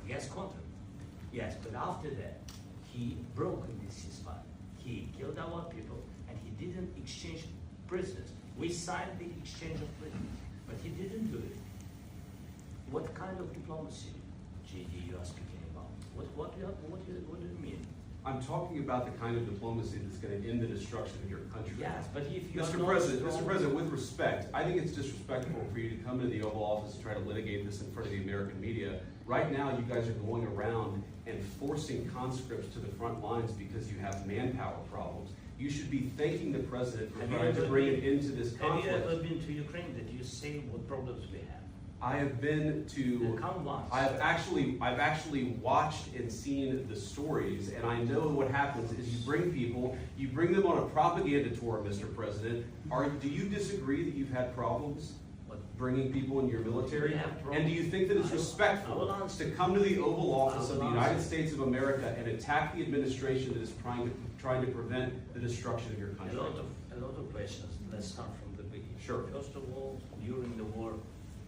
Yes, contract. Yes, but after that, he broke this ceasefire. He killed our people, and he didn't exchange prisoners. We signed the exchange of prisoners, but he didn't do it. What kind of diplomacy, GD, you are speaking about? What do you mean? I'm talking about the kind of diplomacy that's going to end the destruction of your country. Yes, but if you Mr. President, with respect, I think it's disrespectful for you to come to the Oval Office and try to litigate this in front of the American media. Right now, you guys are going around and forcing conscripts to the front lines because you have manpower problems. You should be thanking the President for trying to bring it into this conflict. Have you ever been to Ukraine that you see what problems we have? I have been to. I've actually watched and seen the stories, and I know what happens is you bring them on a propaganda tour, Mr. President. Do you disagree that you've had problems bringing people in your military? And do you think that it's respectful to come to the Oval Office of the United States of America and attack the administration that is trying to prevent the destruction of your country? A lot of questions. Let's start from the beginning. Sure. First of all, during the war,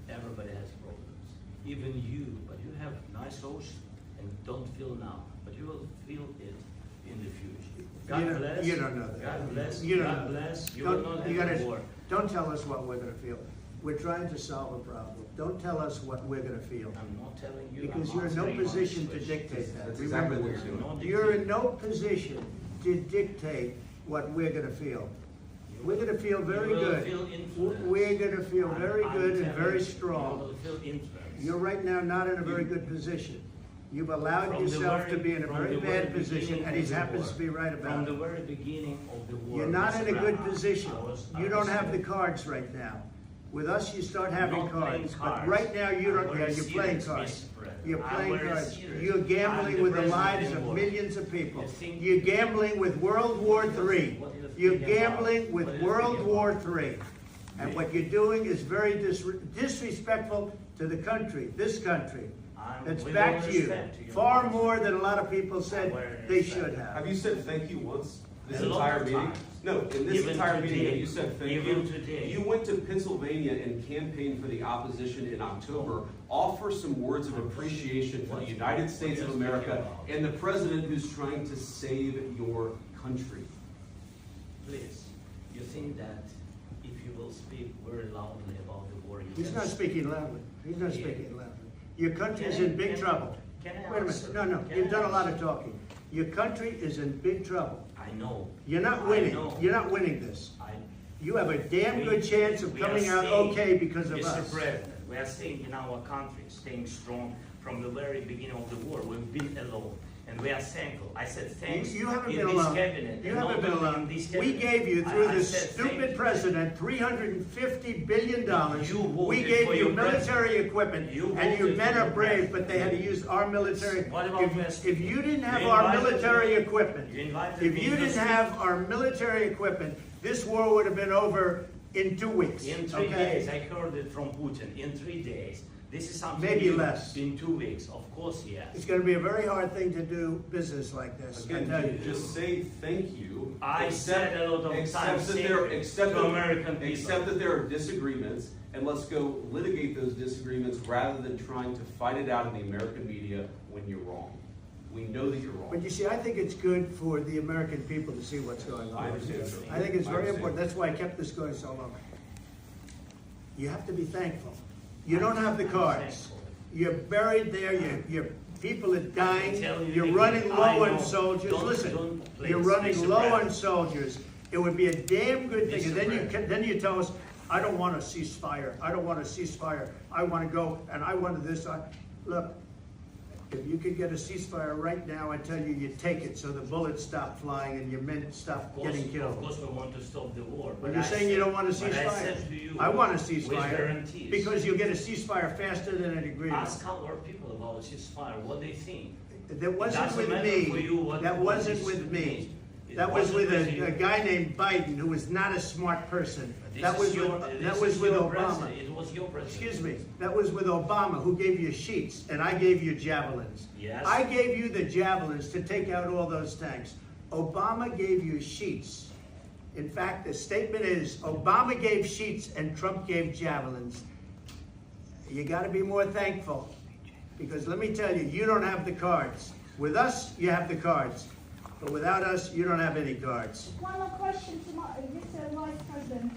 everybody has problems. Even you, but you have nice ocean and don't feel now, but you will feel it in the future. God bless. You don't know that. God bless. You don't God know bless. that. You will not have a war. Don't tell us what we're going to feel. We're trying to solve a problem. Don't tell us what we're going to feel. I'm not telling you. Because I'm you're in no answering position to honest dictate questions. that. That's exactly what you're doing. You're in no position to dictate what we're going to feel. We're going to feel very good. We're going to feel very good and very strong. You will feel influence. You're right now not in a very good position. You've allowed yourself to be in a very bad position, and he happens to be right about it. From the very beginning of the war. You're not in a good position. You don't have the cards right now. With us, you start having cards. But right now, you don't. Yeah, you're playing cards. You're playing cards. You're gambling with the lives of millions of people. You're gambling with World War III. You're gambling with World War III. And what you're doing is very disrespectful to the country, this country. That's back to you. Far more than a lot of people said they should have. Have you said thank you once this entire meeting? No, in this entire meeting, you said thank you. You went to Pennsylvania and campaigned for the opposition in October. Offer some words of appreciation for the United States of America and the president who's trying to save your country. Please, you think that if you will speak very loudly about the war, He's not speaking loudly. He's not speaking loudly. Your country is in big trouble. Wait a minute. No. You've done a lot of talking. Your country is in big trouble. I know. You're not winning. You're not winning this. You have a damn good chance of coming out okay because of us. Mr. President, we are staying in our country, staying strong from the very beginning of the war. We've been alone. And we are thankful. I said thanks. You haven't been alone. You haven't been alone. We gave you, through this stupid president, $350 billion. We gave you military equipment, and your men are brave, but they had to use our military. If you didn't have our military equipment, this war would have been over in 2 weeks. In 3 days. I heard it from Putin. In 3 days. This is something maybe less. In 2 weeks, of course, yes. It's going to be a very hard thing to do business like this. Again, just say thank you. I said a lot of times to American people. Accept that there are disagreements, and let's go litigate those disagreements rather than trying to fight it out in the American media when you're wrong. We know that you're wrong. But you see, I think it's good for the American people to see what's going on. I understand. I think it's very important. That's why I kept this going so long. You have to be thankful. You don't have the cards. You're buried there. Your people are dying. You're running low on soldiers. Listen, you're running low on soldiers. It would be a damn good thing. And then you tell us, I don't want a ceasefire. I don't want a ceasefire. I want to go and I want this. Look, if you could get a ceasefire right now, I tell you, you take it so the bullets stop flying and your men stop getting killed. Of course we want to stop the war. But you're saying you don't want a ceasefire. I want a ceasefire because you'll get a ceasefire faster than an agreement. Ask our people about a ceasefire, what they think. That wasn't with me. That wasn't with me. That was with a guy named Biden, who was not a smart person. That was with Obama. It was your president. Excuse me. That was with Obama, who gave you sheets, and I gave you javelins. Yes. I gave you the javelins to take out all those tanks. Obama gave you sheets. In fact, the statement is, Obama gave sheets and Trump gave javelins. You got to be more thankful. Because let me tell you, you don't have the cards. With us, you have the cards. But without us, you don't have any cards. One more question to Mr. Vice President.